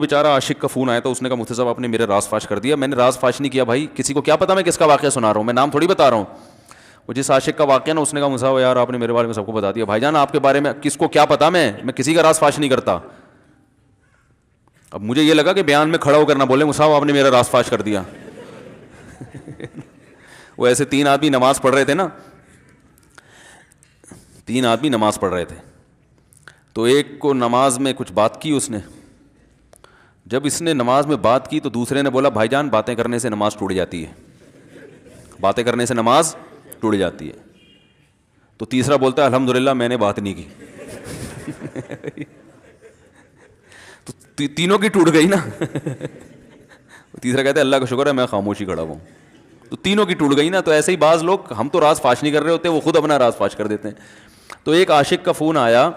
بیچارہ عاشق کا فون آیا تھا, اس نے کہا مفتی صاحب آپ نے میرے راز فاش کر دیا. میں نے راز فاش نہیں کیا بھائی, کسی کو کیا پتا میں کس کا واقعہ سنا رہا ہوں, میں نام تھوڑی بتا رہا ہوں. وہ جس عاشق کا واقعہ نا, اس نے کہا مفتی صاحب یار آپ نے میرے بارے میں سب کو بتا دیا. بھائی جان آپ کے بارے میں کس کو کیا پتا, میں کسی کا راز فاش نہیں کرتا. اب مجھے یہ لگا کہ بیان میں کھڑا ہو کر نہ بولے مفتی صاحب آپ نے میرا راز فاش کر دیا. وہ ایسے 3 آدمی نماز پڑھ رہے تھے نا, 3 آدمی نماز پڑھ رہے تھے, تو ایک کو نماز میں کچھ بات کی اس نے. جب اس نے نماز میں بات کی تو دوسرے نے بولا بھائی جان باتیں کرنے سے نماز ٹوٹ جاتی ہے, باتیں کرنے سے نماز ٹوٹ جاتی ہے. تو تیسرا بولتا ہے الحمدللہ میں نے بات نہیں کی. تو تینوں کی ٹوٹ گئی نا. تیسرا کہتا ہے اللہ کا شکر ہے میں خاموشی کھڑا ہوں. تو تینوں کی ٹوٹ گئی نا. تو ایسے ہی بعض لوگ, ہم تو راز فاش نہیں کر رہے ہوتے, وہ خود اپنا راز فاش کر دیتے ہیں. تو ایک عاشق کا فون آیا,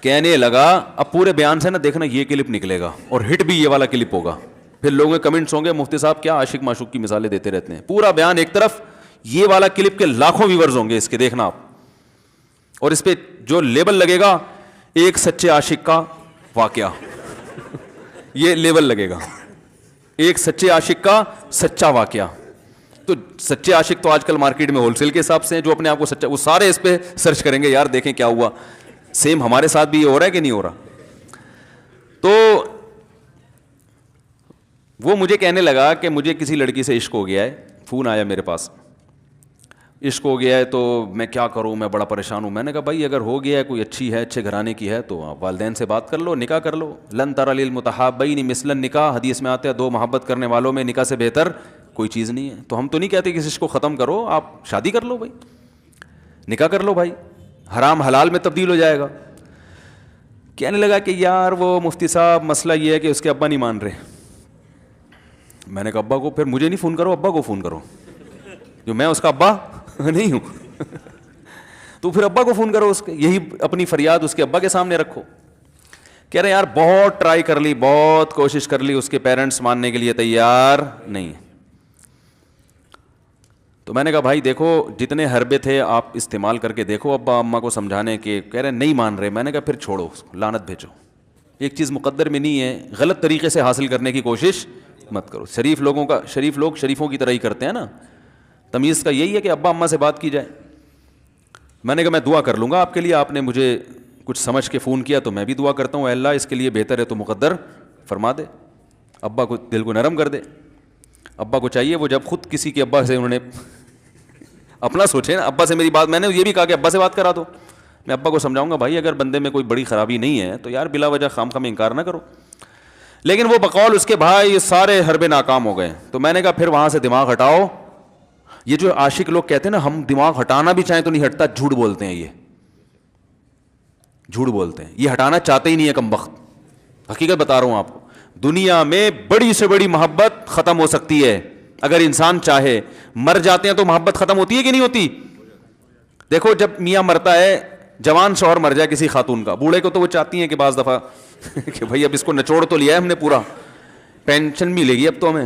کہنے لگا اب پورے بیان سے نا دیکھنا یہ کلپ نکلے گا اور ہٹ بھی یہ والا کلپ ہوگا. پھر لوگوں کے کمنٹس ہوں گے مفتی صاحب کیا عاشق معشوق کی مثالیں دیتے رہتے ہیں. پورا بیان ایک طرف, یہ والا کلپ کے لاکھوں ویورز ہوں گے اس کے, دیکھنا آپ. اور اس پہ جو لیبل لگے گا ایک سچے عاشق کا واقعہ, یہ لیبل لگے گا ایک سچے عاشق کا سچا واقعہ. تو سچے عاشق تو آج کل مارکیٹ میں ہول سیل کے حساب سے ہیں, جو اپنے آپ کو سچا, وہ سارے اس پہ سرچ کریں گے یار دیکھیں کیا ہوا. سیم ہمارے ساتھ بھی یہ ہو رہا ہے کہ نہیں ہو رہا. تو وہ مجھے کہنے لگا کہ مجھے کسی لڑکی سے عشق ہو گیا ہے. فون آیا میرے پاس, عشق ہو گیا ہے تو میں کیا کروں, میں بڑا پریشان ہوں. میں نے کہا بھائی اگر ہو گیا ہے, کوئی اچھی ہے, اچھے گھرانے کی ہے, تو آپ والدین سے بات کر لو, نکاح کر لو. لن تر للمتحابین مثل النکاح, حدیث میں آتا ہے 2 محبت کرنے والوں میں نکاح سے بہتر کوئی چیز نہیں ہے. تو ہم تو نہیں کہتے کہ اس کو ختم کرو, آپ شادی کر لو بھائی, نکاح کر لو بھائی, حرام حلال میں تبدیل ہو جائے گا. کہنے لگا کہ یار وہ مفتی صاحب مسئلہ یہ ہے کہ اس کے ابا نہیں مان رہے. میں نے کہا ابا کو, پھر مجھے نہیں فون کرو, ابا کو فون کرو, جو میں اس کا ابا نہیں ہوں. تو پھر ابا کو فون کرو, اس کے یہی اپنی فریاد اس کے ابا کے سامنے رکھو. کہہ رہے یار بہت ٹرائی کر لی, بہت کوشش کر لی, اس کے پیرنٹس ماننے کے لیے تیار نہیں. تو میں نے کہا بھائی دیکھو جتنے حربے تھے آپ استعمال کر کے دیکھو ابا اماں کو سمجھانے کے. کہہ رہے نہیں مان رہے. میں نے کہا پھر چھوڑو اس کو, لعنت بھیجو. ایک چیز مقدر میں نہیں ہے, غلط طریقے سے حاصل کرنے کی کوشش مت کرو. شریف لوگ شریفوں کی طرح ہی کرتے ہیں نا. تمیز کا یہی ہے کہ ابا اماں سے بات کی جائے. میں نے کہا میں دعا کر لوں گا آپ کے لیے, آپ نے مجھے کچھ سمجھ کے فون کیا تو میں بھی دعا کرتا ہوں, اے اللہ اس کے لیے بہتر ہے تو مقدر فرما دے, ابا کو دل کو نرم کر دے. ابا کو چاہیے وہ جب خود کسی کے ابا سے انہوں نے اپنا سوچے نا, ابا سے میری بات, میں نے یہ بھی کہا کہ ابا سے بات کرا دو. میں ابا کو سمجھاؤں گا بھائی اگر بندے میں کوئی بڑی خرابی نہیں ہے تو یار بلا وجہ خام خام انکار نہ کرو. لیکن وہ بقول اس کے بھائی یہ سارے حربے ناکام ہو گئے. تو میں نے کہا پھر وہاں سے دماغ ہٹاؤ. یہ جو عاشق لوگ کہتے ہیں نا ہم دماغ ہٹانا بھی چاہیں تو نہیں ہٹتا, جھوٹ بولتے ہیں, یہ جھوٹ بولتے ہیں, یہ ہٹانا چاہتے ہی نہیں ہے کم وقت. حقیقت بتا رہا ہوں آپ کو, دنیا میں بڑی سے بڑی محبت ختم ہو سکتی ہے اگر انسان چاہے. مر جاتے ہیں تو محبت ختم ہوتی ہے کہ نہیں ہوتی؟ دیکھو جب میاں مرتا ہے, جوان شوہر مر جائے کسی خاتون کا, بوڑھے کو تو وہ چاہتی ہیں کہ بعض دفعہ کہ بھائی اب اس کو نچوڑ تو لیا ہے ہم نے, پورا پینشن ملے گی اب تو ہمیں,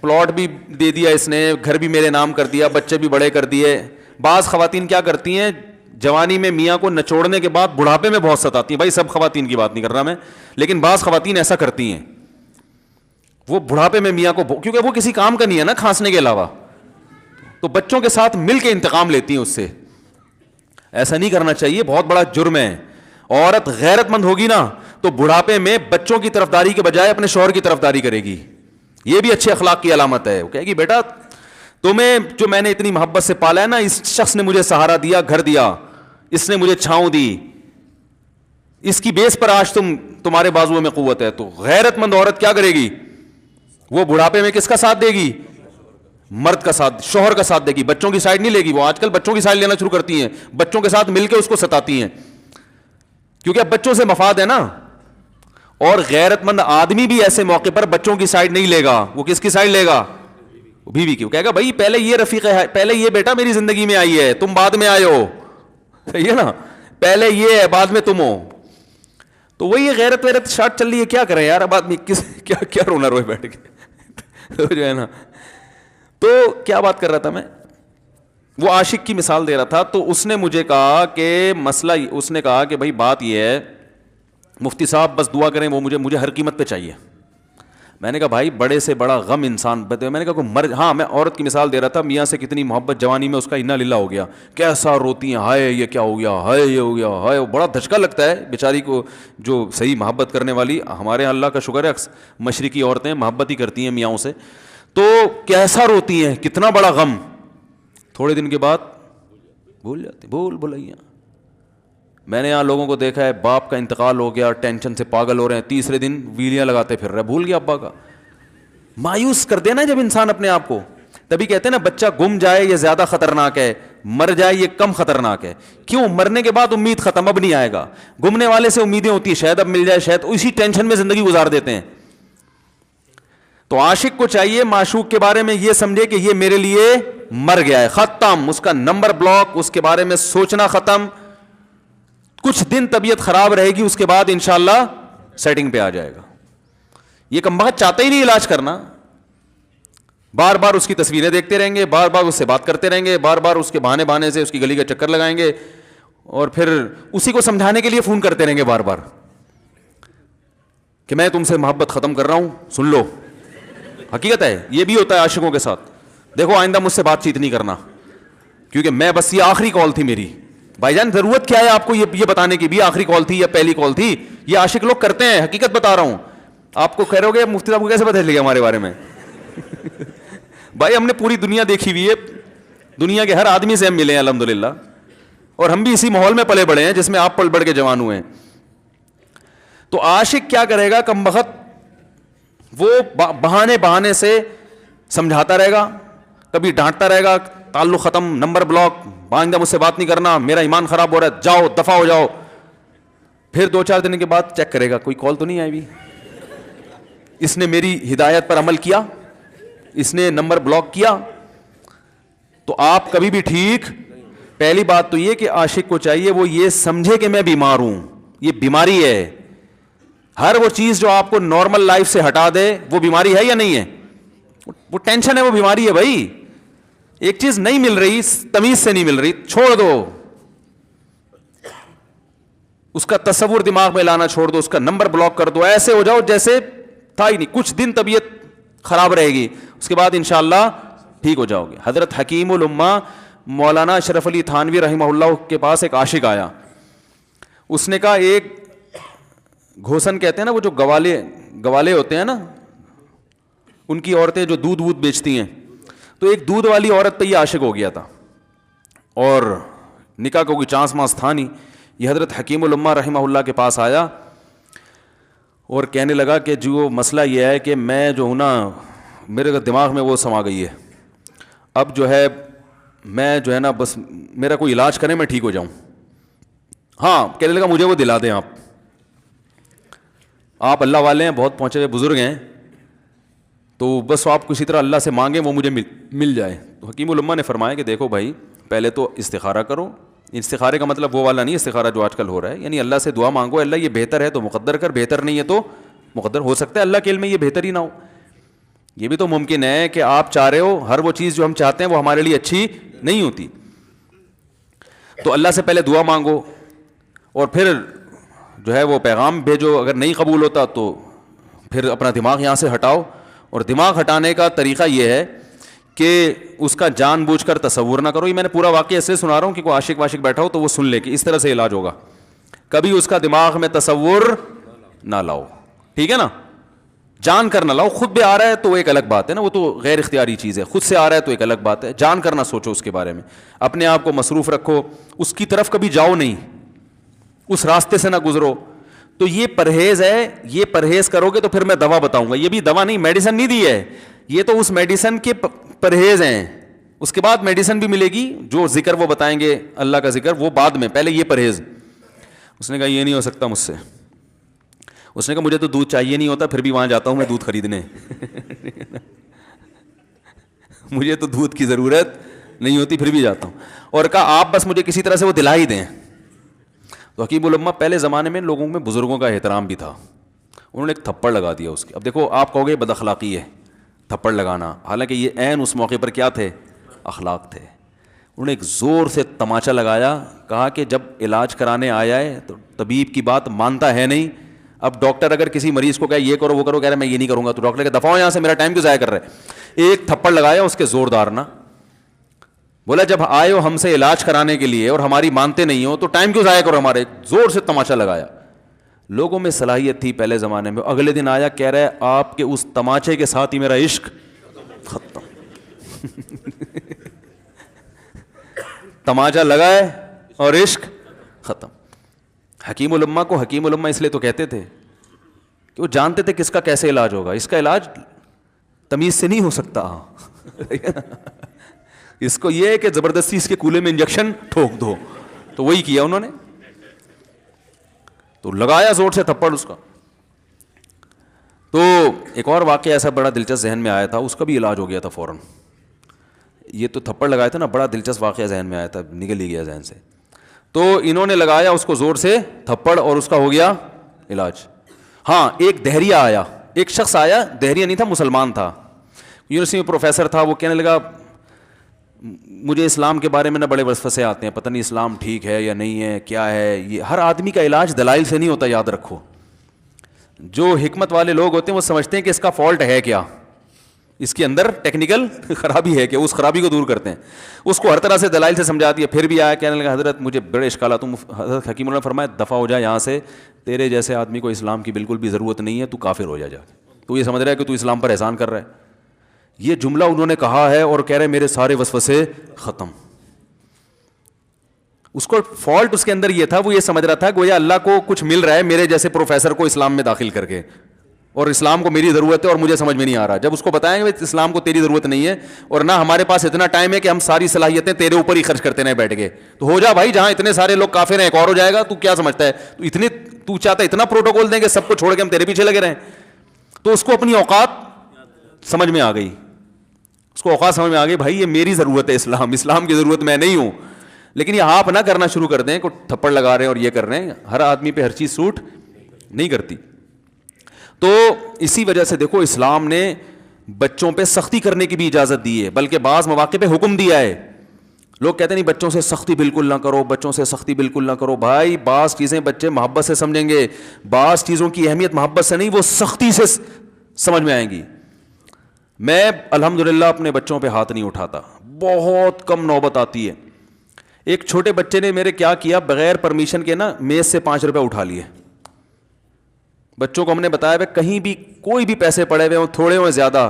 پلاٹ بھی دے دیا اس نے, گھر بھی میرے نام کر دیا, بچے بھی بڑے کر دیے. بعض خواتین کیا کرتی ہیں جوانی میں میاں کو نچوڑنے کے بعد بڑھاپے میں بہت ستاتی ہیں. بھائی سب خواتین کی بات نہیں کر رہا میں, لیکن بعض خواتین ایسا کرتی ہیں, وہ بڑھاپے میں میاں کو, کیونکہ وہ کسی کام کا نہیں ہے نا کھانسنے کے علاوہ, تو بچوں کے ساتھ مل کے انتقام لیتی ہیں اس سے. ایسا نہیں کرنا چاہیے, بہت بڑا جرم ہے. عورت غیرت مند ہوگی نا تو بڑھاپے میں بچوں کی طرفداری کے بجائے اپنے شوہر کی طرفداری کرے گی. یہ بھی اچھے اخلاق کی علامت ہے. وہ کہے گی بیٹا تمہیں جو میں نے اتنی محبت سے پالا ہے نا, اس شخص نے مجھے سہارا دیا, گھر دیا, اس نے مجھے چھاؤں دی, اس کی بیس پر آج تمہارے بازوؤں میں قوت ہے. تو غیرت مند عورت کیا کرے گی, وہ بڑھاپے میں کس کا ساتھ دے گی؟ مرد کا ساتھ, شوہر کا ساتھ دے گی, بچوں کی سائڈ نہیں لے گی. وہ آج کل بچوں کی سائڈ لینا شروع کرتی ہیں, بچوں کے ساتھ مل کے اس کو ستاتی ہیں, کیونکہ اب بچوں سے مفاد ہے نا. اور غیرت مند آدمی بھی ایسے موقع پر بچوں کی سائڈ نہیں لے گا. وہ کس کی سائڈ لے گا؟ بیوی کی. وہ کہے گا بھائی پہلے یہ رفیق ہے, پہلے یہ بیٹا میری زندگی میں آئی ہے, تم بعد میں آئے ہو, صحیح ہے نا, پہلے یہ ہے بعد میں تم ہو. تو وہی غیرت ویرت شارٹ چل رہی ہے, کیا کریں یار اب آدمی کیا رونا روئے بیٹھ کے جو ہے نا. تو کیا بات کر رہا تھا میں, وہ عاشق کی مثال دے رہا تھا. تو اس نے مجھے کہا کہ مسئلہ, اس نے کہا کہ بھائی بات یہ ہے, مفتی صاحب بس دعا کریں وہ مجھے ہر قیمت پہ چاہیے. میں نے کہا بھائی بڑے سے بڑا غم انسان میں نے کہا کوئی ہاں میں عورت کی مثال دے رہا تھا, میاں سے کتنی محبت جوانی میں اس کا انا للہ ہو گیا, کیسا روتی ہیں, ہائے یہ کیا ہو گیا, ہائے یہ ہو گیا, ہائے, بڑا دھچکا لگتا ہے بیچاری کو جو صحیح محبت کرنے والی. ہمارے یہاں اللہ کا شکر ہے مشرقی عورتیں محبت ہی کرتی ہیں میاں سے, تو کیسا روتی ہیں, کتنا بڑا غم, تھوڑے دن کے بعد بھول جاتی, بھلائیاں. میں نے یہاں لوگوں کو دیکھا ہے باپ کا انتقال ہو گیا, ٹینشن سے پاگل ہو رہے ہیں, تیسرے دن ویلیاں لگاتے پھر رہے, بھول گیا ابا کا. مایوس کر دینا جب انسان اپنے آپ کو. تبھی کہتے ہیں نا بچہ گم جائے یہ زیادہ خطرناک ہے, مر جائے یہ کم خطرناک ہے. کیوں؟ مرنے کے بعد امید ختم, اب نہیں آئے گا. گمنے والے سے امیدیں ہوتی ہیں شاید اب مل جائے, شاید اسی ٹینشن میں زندگی گزار دیتے ہیں. تو عاشق کو چاہیے معشوق کے بارے میں یہ سمجھے کہ یہ میرے لیے مر گیا ہے, ختم, اس کا نمبر بلاک, اس کے بارے میں سوچنا ختم. کچھ دن طبیعت خراب رہے گی, اس کے بعد انشاءاللہ سیٹنگ پہ آ جائے گا. یہ کمبخت چاہتا ہی نہیں علاج کرنا, بار بار اس کی تصویریں دیکھتے رہیں گے, بار بار اس سے بات کرتے رہیں گے, بار بار اس کے بہانے سے اس کی گلی کا چکر لگائیں گے, اور پھر اسی کو سمجھانے کے لیے فون کرتے رہیں گے بار بار کہ میں تم سے محبت ختم کر رہا ہوں, سن لو. حقیقت ہے یہ بھی ہوتا ہے عاشقوں کے ساتھ. دیکھو آئندہ مجھ سے بات چیت نہیں کرنا کیونکہ میں بس یہ آخری کال تھی میری. بھائی جان ضرورت کیا ہے آپ کو یہ بتانے کی بھی آخری کال تھی یا پہلی کال تھی؟ یہ عاشق لوگ کرتے ہیں, حقیقت بتا رہا ہوں. آپ کو کہہ رہے ہو گے مفتی صاحب کو کیسے پتہ چل گیا ہمارے بارے میں؟ بھائی ہم نے پوری دنیا دیکھی ہوئی ہے, دنیا کے ہر آدمی سے ہم ملے ہیں الحمدللہ, اور ہم بھی اسی ماحول میں پلے بڑے ہیں جس میں آپ پل بڑھ کے جوان ہوئے ہیں. تو عاشق کیا کرے گا کمبخت, وہ بہانے سے سمجھاتا رہے گا, کبھی ڈانٹتا رہے گا, تعلق ختم, نمبر بلاک, آئندہ مجھ سے بات نہیں کرنا, میرا ایمان خراب ہو رہا ہے, جاؤ دفع ہو جاؤ. پھر 2-4 دن کے بعد چیک کرے گا کوئی کال تو نہیں آئی بھی, اس نے میری ہدایت پر عمل کیا, اس نے نمبر بلاک کیا. تو آپ کبھی بھی ٹھیک. پہلی بات تو یہ کہ عاشق کو چاہیے وہ یہ سمجھے کہ میں بیمار ہوں, یہ بیماری ہے. ہر وہ چیز جو آپ کو نارمل لائف سے ہٹا دے وہ بیماری ہے یا نہیں ہے؟ وہ ٹینشن ہے, وہ بیماری ہے بھائی. ایک چیز نہیں مل رہی, تمیز سے نہیں مل رہی, چھوڑ دو, اس کا تصور دماغ میں لانا چھوڑ دو, اس کا نمبر بلاک کر دو, ایسے ہو جاؤ جیسے تھا ہی نہیں. کچھ دن طبیعت خراب رہے گی, اس کے بعد انشاءاللہ ٹھیک ہو جاؤ گے. حضرت حکیم الامہ مولانا اشرف علی تھانوی رحمہ اللہ کے پاس ایک عاشق آیا. اس نے کہا ایک گھوسن کہتے ہیں نا, وہ جو گوالے ہوتے ہیں نا, ان کی عورتیں جو دودھ بیچتی ہیں, تو ایک دودھ والی عورت پہ یہ عاشق ہو گیا تھا, اور نکاح کا کوئی چانس مانس تھا نہیں. یہ حضرت حکیم الامہ رحمہ اللہ کے پاس آیا اور کہنے لگا کہ جو مسئلہ یہ ہے کہ میں جو ہوں نا, میرے دماغ میں وہ سما گئی ہے, اب جو ہے میں جو ہے نا بس میرا کوئی علاج کریں میں ٹھیک ہو جاؤں. ہاں کہنے لگا مجھے وہ دلا دیں آپ اللہ والے ہیں, بہت پہنچے ہوئے بزرگ ہیں, تو بس آپ کسی طرح اللہ سے مانگیں وہ مجھے مل جائے. تو حکیم الامہ نے فرمایا کہ دیکھو بھائی پہلے تو استخارہ کرو. استخارے کا مطلب وہ والا نہیں استخارہ جو آج کل ہو رہا ہے, یعنی اللہ سے دعا مانگو, اللہ یہ بہتر ہے تو مقدر کر, بہتر نہیں ہے تو مقدر. ہو سکتا ہے اللہ کے علم میں یہ بہتر ہی نہ ہو, یہ بھی تو ممکن ہے کہ آپ چاہ رہے ہو ہر وہ چیز جو ہم چاہتے ہیں وہ ہمارے لیے اچھی نہیں ہوتی. تو اللہ سے پہلے دعا مانگو اور پھر جو ہے وہ پیغام بھیجو. اگر نہیں قبول ہوتا تو پھر اپنا دماغ یہاں سے ہٹاؤ. اور دماغ ہٹانے کا طریقہ یہ ہے کہ اس کا جان بوجھ کر تصور نہ کرو. یہ میں نے پورا واقعہ ایسے سنا رہا ہوں کہ کوئی عاشق واشق بیٹھا ہو تو وہ سن لے کہ اس طرح سے علاج ہوگا. کبھی اس کا دماغ میں تصور نہ لاؤ, ٹھیک ہے نا, جان کر نہ لاؤ. خود بھی آ رہا ہے تو ایک الگ بات ہے نا, وہ تو غیر اختیاری چیز ہے. خود سے آ رہا ہے تو ایک الگ بات ہے, جان کر نہ سوچو اس کے بارے میں, اپنے آپ کو مصروف رکھو, اس کی طرف کبھی جاؤ نہیں, اس راستے سے نہ گزرو. تو یہ پرہیز ہے, یہ پرہیز کرو گے تو پھر میں دوا بتاؤں گا. یہ بھی دوا نہیں, میڈیسن نہیں دی ہے, یہ تو اس میڈیسن کے پرہیز ہیں. اس کے بعد میڈیسن بھی ملے گی, جو ذکر وہ بتائیں گے اللہ کا ذکر وہ بعد میں, پہلے یہ پرہیز. اس نے کہا یہ نہیں ہو سکتا مجھ سے. اس نے کہا مجھے تو دودھ چاہیے نہیں ہوتا, پھر بھی وہاں جاتا ہوں میں دودھ خریدنے. مجھے تو دودھ کی ضرورت نہیں ہوتی پھر بھی جاتا ہوں. اور کہا آپ بس مجھے کسی طرح سے وہ دلا ہی دیں. تو حکیم الامہ پہلے زمانے میں لوگوں میں بزرگوں کا احترام بھی تھا, انہوں نے ایک تھپڑ لگا دیا اس کے. اب دیکھو آپ کہو گے بد اخلاقی ہے تھپڑ لگانا, حالانکہ یہ عین اس موقع پر کیا تھے, اخلاق تھے. انہوں نے ایک زور سے تماچا لگایا, کہا کہ جب علاج کرانے آیا ہے تو طبیب کی بات مانتا ہے نہیں, اب ڈاکٹر اگر کسی مریض کو کہے یہ کرو وہ کرو، کہہ رہے میں یہ نہیں کروں گا، تو ڈاکٹر کہ دفعہ یہاں سے، میرا ٹائم کیوں ضائع کر رہے ہیں. ایک تھپڑ لگایا اس کے زوردار نا. بولا جب آئے ہو ہم سے علاج کرانے کے لیے اور ہماری مانتے نہیں ہو تو ٹائم کیوں ضائع کرو ہمارے. زور سے تماشا لگایا. لوگوں میں صلاحیت تھی پہلے زمانے میں. اگلے دن آیا کہہ رہا ہے آپ کے اس تماچے کے ساتھ ہی میرا عشق ختم. تماچا لگائے اور عشق ختم. حکیم الامہ کو حکیم الامہ اس لیے تو کہتے تھے کہ وہ جانتے تھے کس کا کیسے علاج ہوگا. اس کا علاج تمیز سے نہیں ہو سکتا. اس کو یہ ہے کہ زبردستی اس کے کولے میں انجیکشن ٹھوک دو. تو وہی کیا انہوں نے. تو لگایا زور سے تھپڑ اس کا. تو ایک اور واقعہ ایسا بڑا دلچسپ ذہن میں آیا تھا, اس کا بھی علاج ہو گیا تھا فوراً. یہ تو تھپڑ لگایا تھا نا, بڑا دلچسپ واقعہ ذہن میں آیا تھا, نکل ہی گیا ذہن سے. تو انہوں نے لگایا اس کو زور سے تھپڑ اور اس کا ہو گیا علاج. ہاں ایک دہریہ آیا, ایک شخص آیا, دہریہ نہیں تھا مسلمان تھا, یونیورسٹی میں پروفیسر تھا. وہ کہنے لگا مجھے اسلام کے بارے میں نہ بڑے وسوسے آتے ہیں, پتہ نہیں اسلام ٹھیک ہے یا نہیں ہے, کیا ہے یہ. ہر آدمی کا علاج دلائل سے نہیں ہوتا, یاد رکھو. جو حکمت والے لوگ ہوتے ہیں وہ سمجھتے ہیں کہ اس کا فالٹ ہے کیا, اس کے اندر ٹیکنیکل خرابی ہے کہ اس خرابی کو دور کرتے ہیں. اس کو ہر طرح سے دلائل سے سمجھا دیا. پھر بھی آیا کہنے لگا حضرت مجھے بڑے اشکالات. حضرت حکیم اللہ نے فرمایا دفع ہو جائے یہاں سے, تیرے جیسے آدمی کو اسلام کی بالکل بھی ضرورت نہیں ہے, تو کافر ہو جا. تو یہ سمجھ رہا ہے کہ تو اسلام پر احسان کر رہا ہے. یہ جملہ انہوں نے کہا ہے اور کہہ رہے میرے سارے وسوسے ختم. اس کو فالٹ اس کے اندر یہ تھا, وہ یہ سمجھ رہا تھا کہ اللہ کو کچھ مل رہا ہے میرے جیسے پروفیسر کو اسلام میں داخل کر کے, اور اسلام کو میری ضرورت ہے اور مجھے سمجھ میں نہیں آ رہا. جب اس کو بتائیں گے اسلام کو تیری ضرورت نہیں ہے اور نہ ہمارے پاس اتنا ٹائم ہے کہ ہم ساری صلاحیتیں تیرے اوپر ہی خرچ کرتے رہیں بیٹھ کے, تو ہو جا بھائی, جہاں اتنے سارے لوگ کافر ہیں ایک اور ہو جائے گا. تو کیا سمجھتا ہے تو چاہتا ہے اتنا پروٹوکول دیں کہ سب کو چھوڑ کے ہم تیرے پیچھے لگے رہیں. تو اس کو اپنی اوقات سمجھ میں آ گئی, اس کو اوقات سمجھ میں آ گئی, بھائی یہ میری ضرورت ہے اسلام کی ضرورت میں نہیں ہوں. لیکن یہ آپ نہ کرنا شروع کر دیں کہ تھپڑ لگا رہے ہیں اور یہ کر رہے ہیں. ہر آدمی پہ ہر چیز سوٹ نہیں کرتی. تو اسی وجہ سے دیکھو اسلام نے بچوں پہ سختی کرنے کی بھی اجازت دی ہے, بلکہ بعض مواقع پہ حکم دیا ہے. لوگ کہتے ہیں نہیں بچوں سے سختی بالکل نہ کرو, بچوں سے سختی بالکل نہ کرو. بھائی بعض چیزیں بچے محبت سے سمجھیں گے, بعض چیزوں کی اہمیت محبت سے نہیں, وہ سختی سے سمجھ میں آئیں گی. میں الحمدللہ اپنے بچوں پہ ہاتھ نہیں اٹھاتا, بہت کم نوبت آتی ہے. ایک چھوٹے بچے نے میرے کیا کیا, بغیر پرمیشن کے نا میز سے 5 روپے اٹھا لیے. بچوں کو ہم نے بتایا بھائی کہیں بھی کوئی بھی پیسے پڑے ہوئے ہوں, تھوڑے ہوں زیادہ,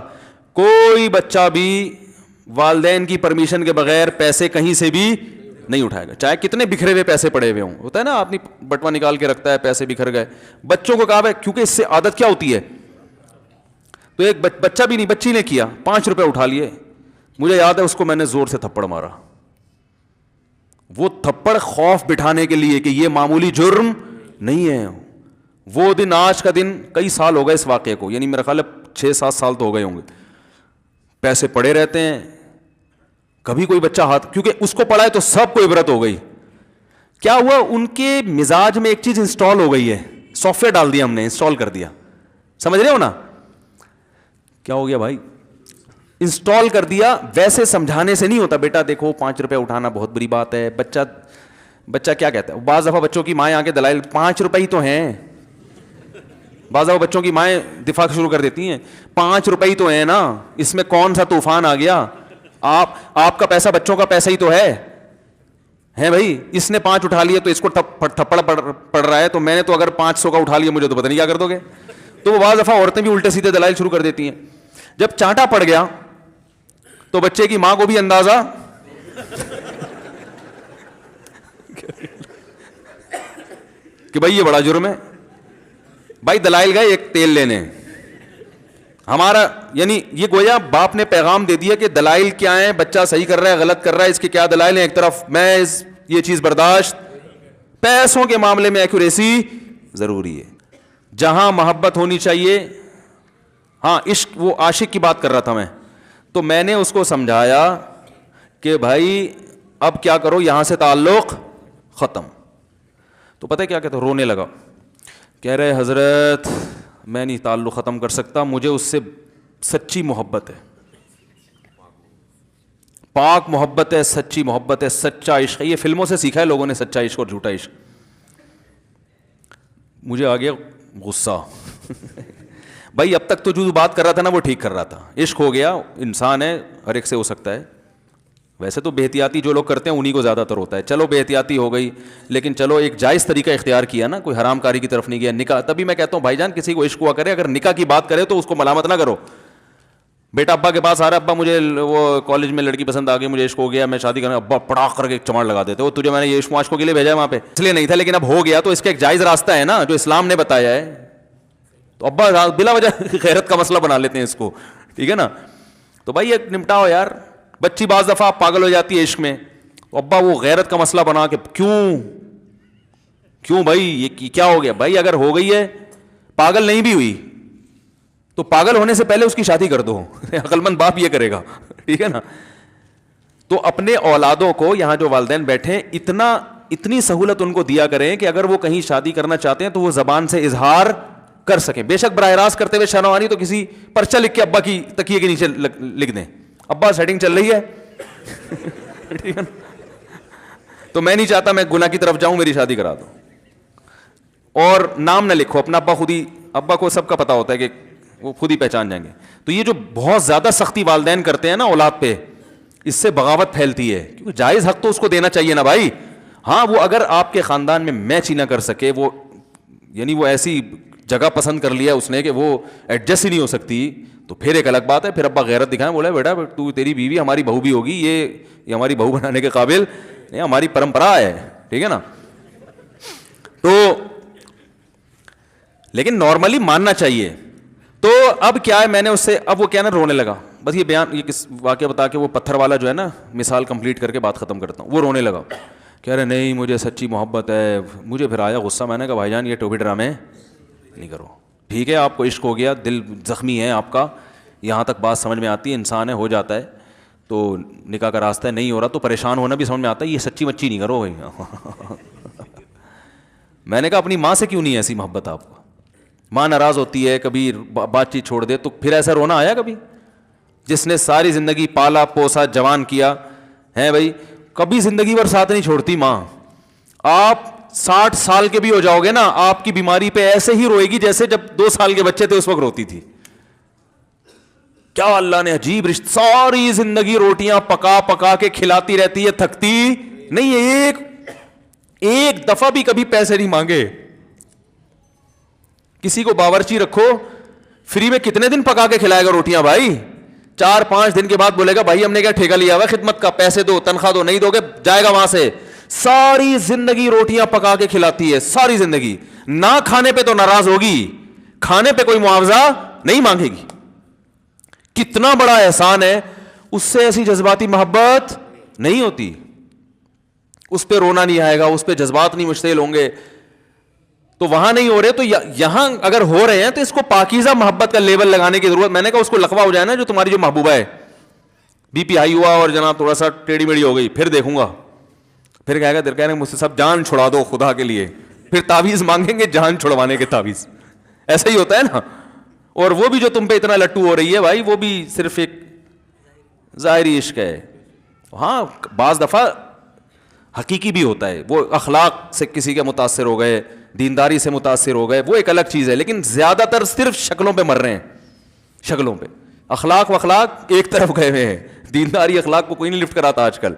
کوئی بچہ بھی والدین کی پرمیشن کے بغیر پیسے کہیں سے بھی نہیں اٹھائے گا, چاہے کتنے بکھرے ہوئے پیسے پڑے ہوئے ہوں. ہوتا ہے نا آدمی بٹوا نکال کے رکھتا ہے, پیسے بکھر گئے. بچوں کو کہا کیونکہ اس سے عادت کیا ہوتی ہے. تو ایک بچہ بھی نہیں, بچی نے کیا, 5 روپے اٹھا لیے. مجھے یاد ہے اس کو میں نے زور سے تھپڑ مارا. وہ تھپڑ خوف بٹھانے کے لیے کہ یہ معمولی جرم نہیں ہے. وہ دن آج کا دن کئی سال ہو گئے اس واقعے کو, یعنی میرا خیال ہے 6-7 سال تو ہو گئے ہوں گے. پیسے پڑے رہتے ہیں, کبھی کوئی بچہ ہاتھ, کیونکہ اس کو پڑا ہے تو سب کو عبرت ہو گئی. کیا ہوا, ان کے مزاج میں ایک چیز انسٹال ہو گئی ہے, سافٹ ویئر ڈال دیا ہم نے, انسٹال کر دیا. سمجھ رہے ہو نا کیا ہو گیا بھائی, انسٹال کر دیا. ویسے سمجھانے سے نہیں ہوتا, بیٹا دیکھو 5 روپے اٹھانا بہت بری بات ہے. بچہ کیا کہتا ہے, بعض دفعہ بچوں کی مائیں آ کے دلائل 5 روپے ہی تو ہیں. بعض دفعہ بچوں کی مائیں دفاع شروع کر دیتی ہیں, 5 روپے ہی تو ہیں نا, اس میں کون سا طوفان آ گیا. آپ کا پیسہ بچوں کا پیسہ ہی تو ہے بھائی. اس نے 5 اٹھا لیے تو اس کو تھپڑ پڑ رہا ہے, تو میں نے تو اگر 500 کا اٹھا لیا مجھے تو پتہ نہیں کیا کر دو گے. تو وہ بعض دفعہ عورتیں بھی الٹے سیدھے دلائل شروع کر دیتی ہیں. جب چانٹا پڑ گیا تو بچے کی ماں کو بھی اندازہ کہ بھائی یہ بڑا جرم ہے. بھائی دلائل گئے ایک تیل لینے, ہمارا یعنی یہ گویا باپ نے پیغام دے دیا کہ دلائل کیا ہیں, بچہ صحیح کر رہا ہے غلط کر رہا ہے, اس کے کیا دلائل ہیں. ایک طرف میں یہ چیز برداشت, پیسوں کے معاملے میں ایکوریسی ضروری ہے. جہاں محبت ہونی چاہیے, ہاں عشق, وہ عاشق کی بات کر رہا تھا میں, تو میں نے اس کو سمجھایا کہ بھائی اب کیا کرو, یہاں سے تعلق ختم. تو پتہ کیا کہتا, رونے لگا, کہہ رہے حضرت میں نہیں تعلق ختم کر سکتا, مجھے اس سے سچی محبت ہے, پاک محبت ہے, سچی محبت ہے, سچا عشق ہے. یہ فلموں سے سیکھا ہے لوگوں نے, سچا عشق اور جھوٹا عشق. مجھے آگے غصہ بھائی اب تک تو جو بات کر رہا تھا نا وہ ٹھیک کر رہا تھا, عشق ہو گیا, انسان ہے, ہر ایک سے ہو سکتا ہے. ویسے تو بے احتیاطی جو لوگ کرتے ہیں انہی کو زیادہ تر ہوتا ہے. چلو بے احتیاطی ہو گئی, لیکن چلو ایک جائز طریقہ اختیار کیا نا, کوئی حرام کاری کی طرف نہیں گیا. نکاح, تبھی میں کہتا ہوں بھائی جان کسی کو عشق ہوا کرے, اگر نکاح کی بات کرے تو اس کو ملامت نہ کرو. بیٹا ابا کے پاس آ رہا ہے, ابا مجھے وہ کالج میں لڑکی پسند آ گئی, مجھے عشق ہو گیا, میں شادی کرنا, ابا پڑاخ کر کے چماڑ لگا دیتے ہو, تجھے میں نے یہ عشق معاشقوں کے لیے بھیجا ہے وہاں پہ, اس لیے نہیں تھا, لیکن اب ہو گیا تو اس کا ایک جائز راستہ ہے نا جو اسلام نے بتایا ہے. تو ابا بلا وجہ غیرت کا مسئلہ بنا لیتے ہیں اس کو, ٹھیک ہے نا. تو بھائی ایک نمٹاؤ یار. بچی بعض دفعہ پاگل ہو جاتی ہے عشق میں, تو ابا وہ غیرت کا مسئلہ بنا کے کیوں بھائی یہ کیا ہو گیا. بھائی اگر ہو گئی ہے, پاگل نہیں بھی ہوئی تو پاگل ہونے سے پہلے اس کی شادی کر دو. عقل مند باپ یہ کرے گا, ٹھیک ہے نا. تو اپنے اولادوں کو, یہاں جو والدین بیٹھے, اتنی سہولت ان کو دیا کریں کہ اگر وہ کہیں شادی کرنا چاہتے ہیں تو وہ زبان سے اظہار کر سکیں. بے شک براہ راست کرتے ہوئے شرم آ رہی تو کسی پرچہ لکھ کے ابا کی تکیے کے نیچے لکھ دیں, ابا سیٹنگ چل رہی ہے, ٹھیک ہے نا. تو میں نہیں چاہتا میں گناہ کی طرف جاؤں, میری شادی کرا دو. اور نام نہ لکھو اپنا, ابا خود ہی, ابا کو سب کا پتا ہوتا ہے کہ وہ خود ہی پہچان جائیں گے. تو یہ جو بہت زیادہ سختی والدین کرتے ہیں نا اولاد پہ, اس سے بغاوت پھیلتی ہے, کیونکہ جائز حق تو اس کو دینا چاہیے نا بھائی. ہاں وہ اگر آپ کے خاندان میں میچ ہی نہ کر سکے, وہ یعنی وہ ایسی جگہ پسند کر لیا اس نے کہ وہ ایڈجسٹ ہی نہیں ہو سکتی, تو پھر ایک الگ بات ہے. پھر ابا غیرت دکھائیں, بولا بیٹا تو تیری بیوی ہماری بہو بھی ہوگی, یہ ہماری بہو بنانے کے قابل نہیں, ہماری پرمپرا ہے, ٹھیک ہے نا. تو لیکن نارملی ماننا چاہیے. تو اب کیا ہے, میں نے اس سے, اب وہ کیا نا رونے لگا. بس یہ بیان, یہ کس واقعہ بتا کے وہ پتھر والا جو ہے نا مثال کمپلیٹ کر کے بات ختم کرتا ہوں. وہ رونے لگا, کہہ رہے نہیں مجھے سچی محبت ہے. مجھے پھر آیا غصہ, میں نے کہا بھائی جان یہ ٹوپی ڈرامے نہیں کرو. ٹھیک ہے آپ کو عشق ہو گیا, دل زخمی ہے آپ کا, یہاں تک بات سمجھ میں آتی ہے, انسان ہے, ہو جاتا ہے. تو نکاح کا راستہ نہیں ہو رہا تو پریشان ہونا بھی سمجھ میں آتا ہے, یہ سچی مچی نہیں کرو بھائی. میں نے کہا اپنی ماں سے کیوں نہیں ایسی محبت آپ کو. ماں ناراض ہوتی ہے, کبھی بات چیت چھوڑ دے, تو پھر ایسا رونا آیا کبھی؟ جس نے ساری زندگی پالا پوسا جوان کیا ہے بھائی, کبھی زندگی بھر ساتھ نہیں چھوڑتی ماں. آپ 60 سال کے بھی ہو جاؤ گے نا, آپ کی بیماری پہ ایسے ہی روئے گی جیسے جب 2 سال کے بچے تھے اس وقت روتی تھی. کیا اللہ نے عجیب رشتہ, ساری زندگی روٹیاں پکا پکا کے کھلاتی رہتی ہے, تھکتی نہیں ہے, ایک دفعہ بھی کبھی پیسے نہیں مانگے. کسی کو باورچی رکھو, فری میں کتنے دن پکا کے کھلائے گا روٹیاں بھائی؟ 4-5 دن کے بعد بولے گا بھائی ہم نے کیا ٹھیکہ لیا ہوا خدمت کا, پیسے دو, تنخواہ دو, نہیں دو گے جائے گا وہاں سے. ساری زندگی روٹیاں پکا کے کھلاتی ہے, ساری زندگی. نہ کھانے پہ تو ناراض ہوگی, کھانے پہ کوئی معاوضہ نہیں مانگے گی. کتنا بڑا احسان ہے, اس سے ایسی جذباتی محبت نہیں ہوتی. اس پہ رونا نہیں آئے گا, اس پہ جذبات نہیں مشتعل ہوں گے. تو وہاں نہیں ہو رہے, تو یہاں اگر ہو رہے ہیں تو اس کو پاکیزہ محبت کا لیبل لگانے کی ضرورت. میں نے کہا اس کو لقبہ ہو جائے نا جو تمہاری جو محبوبہ ہے, بی پی ہائی ہوا اور جناب تھوڑا سا ٹیڑھی میڑھی ہو گئی, پھر دیکھوں گا. پھر کہے گا دل کہنے مجھ سے سب جان چھڑا دو خدا کے لیے, پھر تعویذ مانگیں گے جان چھڑوانے کے تعویذ. ایسا ہی ہوتا ہے نا. اور وہ بھی جو تم پہ اتنا لٹو ہو رہی ہے بھائی, وہ بھی صرف ایک ظاہری عشق ہے. ہاں بعض دفعہ حقیقی بھی ہوتا ہے, وہ اخلاق سے کسی کے متاثر ہو گئے, دینداری سے متاثر ہو گئے, وہ ایک الگ چیز ہے. لیکن زیادہ تر صرف شکلوں پہ مر رہے ہیں, شکلوں پہ. اخلاق ایک طرف گئے ہوئے ہیں, دینداری اخلاق کو کوئی نہیں لفٹ کراتا آج کل.